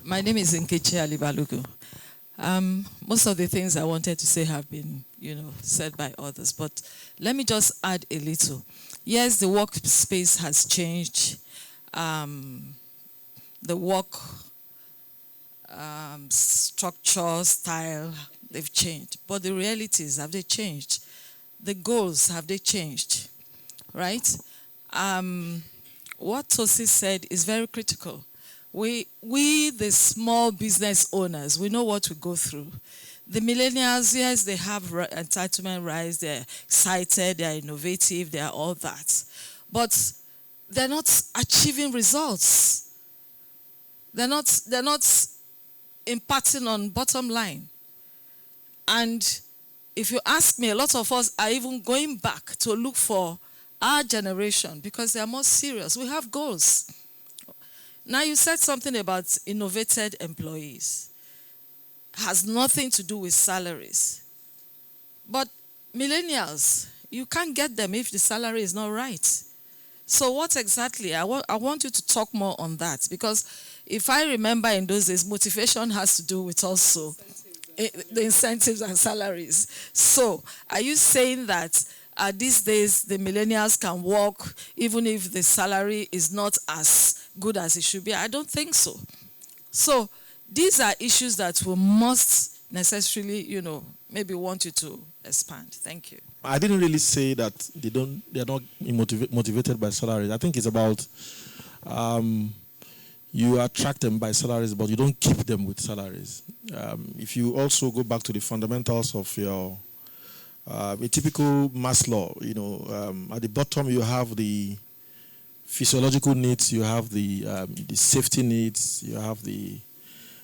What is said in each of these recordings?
My name is Nkechi Alibalugu. Most of the things I wanted to say have been, said by others, but let me just add a little. Yes, the workspace has changed. The work structure, style, they've changed. But the realities, have they changed? The goals, have they changed? Right? What Tosi said is very critical. We, the small business owners, we know what we go through. The millennials, yes, they have entitlement rights, they're excited, they're innovative, they're all that. But they're not achieving results. They're not impacting on bottom line. And if you ask me, a lot of us are even going back to look for our generation because they are more serious. We have goals. Now you said something about innovated employees. Has nothing to do with salaries. But millennials, you can't get them if the salary is not right. So what exactly? I want you to talk more on that, because if I remember in those days, motivation has to do with also the incentives and salaries. So are you saying that these days the millennials can work even if the salary is not as good as it should be? I don't think so. So these are issues that we must necessarily, maybe want you to expand. Thank you. I didn't really say that they're not motivated by salaries. I think it's about you attract them by salaries, but you don't keep them with salaries. If you also go back to the fundamentals of your a typical Maslow, at the bottom you have the physiological needs, you have the safety needs, you have the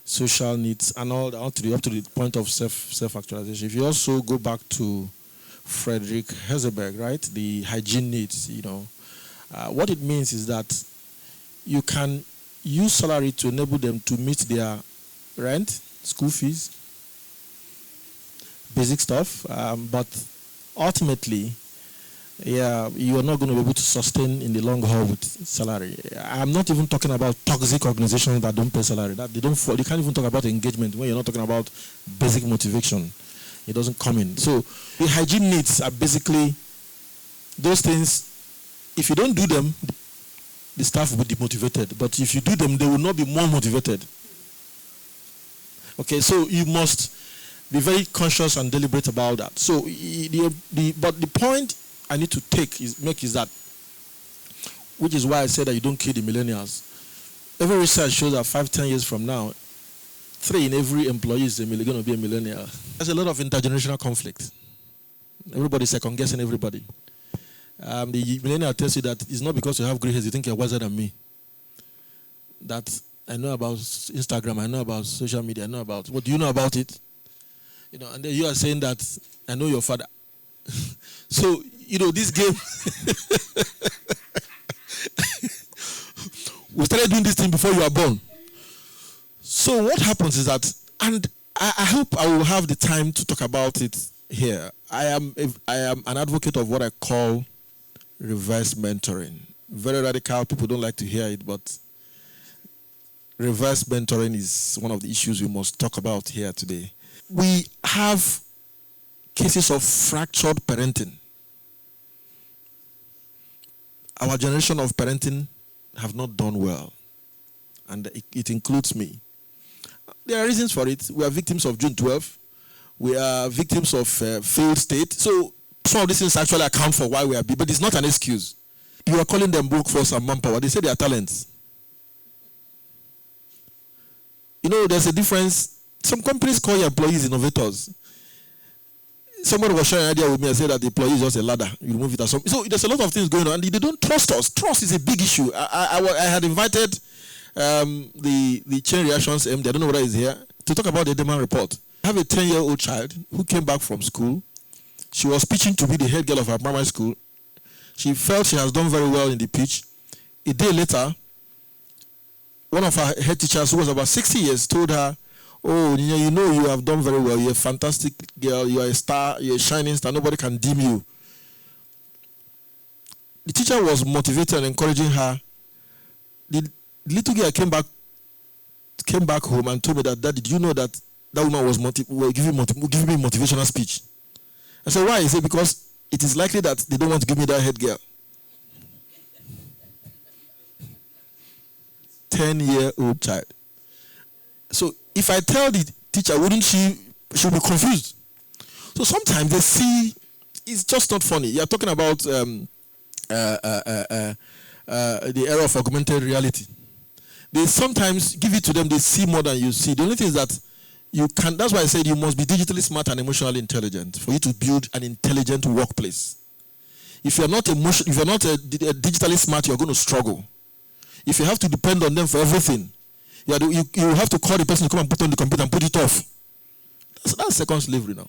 social needs, and all up to the point of self-actualization. If you also go back to Frederick Herzberg, right, the hygiene needs, what it means is that you can use salary to enable them to meet their rent, school fees, basic stuff, but ultimately, you are not going to be able to sustain in the long haul with salary. I'm not even talking about toxic organizations that don't pay salary. That they can't even talk about engagement when you're not talking about basic motivation. It doesn't come in. So the hygiene needs are basically those things. If you don't do them, the staff will be demotivated. But if you do them, they will not be more motivated. Okay, so you must be very conscious and deliberate about that. So, but the point I need to make is that, which is why I said that you don't kill the millennials. Every research shows that 5-10 years from now, 3 in every employee is going to be a millennial. There's a lot of intergenerational conflict. Everybody's second guessing everybody. The millennial tells you that it's not because you have gray hairs you think you're wiser than me. That I know about Instagram, I know about social media, I know about. What do you know about it? And then you are saying that I know your father. So, this game. We started doing this thing before you were born. So what happens is that, and I hope I will have the time to talk about it here. I am an advocate of what I call reverse mentoring. Very radical. People don't like to hear it, but reverse mentoring is one of the issues we must talk about here today. We have cases of fractured parenting. Our generation of parenting have not done well, and it includes me. There are reasons for it. We are victims of June 12. We are victims of failed state. So some of these things actually account for why we are big, but it's not an excuse. You are calling them workforce and manpower. They say they are talents. There's a difference. Some companies call your employees innovators. Somebody was sharing an idea with me and said that the employee is just a ladder. You remove it as something. So there's a lot of things going on, and they don't trust us. Trust is a big issue. I had invited the Chain Reactions MD, I don't know whether he's here, to talk about the demand report. I have a 10-year-old child who came back from school. She was pitching to be the head girl of her primary school. She felt she has done very well in the pitch. A day later, one of her head teachers, who was about 60 years, told her, "Oh, you have done very well. You're a fantastic girl. You are a star. You're a shining star. Nobody can dim you." The teacher was motivated and encouraging her. The little girl came back came back home and told me that, Daddy, did you know that woman was giving me motivational speech? I said, why? He said, because it is likely that they don't want to give me that head girl. 10-year-old child. So if I tell the teacher, wouldn't she'll be confused. So sometimes they see, it's just not funny. You're talking about the era of augmented reality. They sometimes give it to them, they see more than you see. The only thing is that you can, that's why I said you must be digitally smart and emotionally intelligent for you to build an intelligent workplace. If you're not digitally smart, you're going to struggle. If you have to depend on them for everything, you have to call the person to come and put on the computer and put it off. That's second slavery now.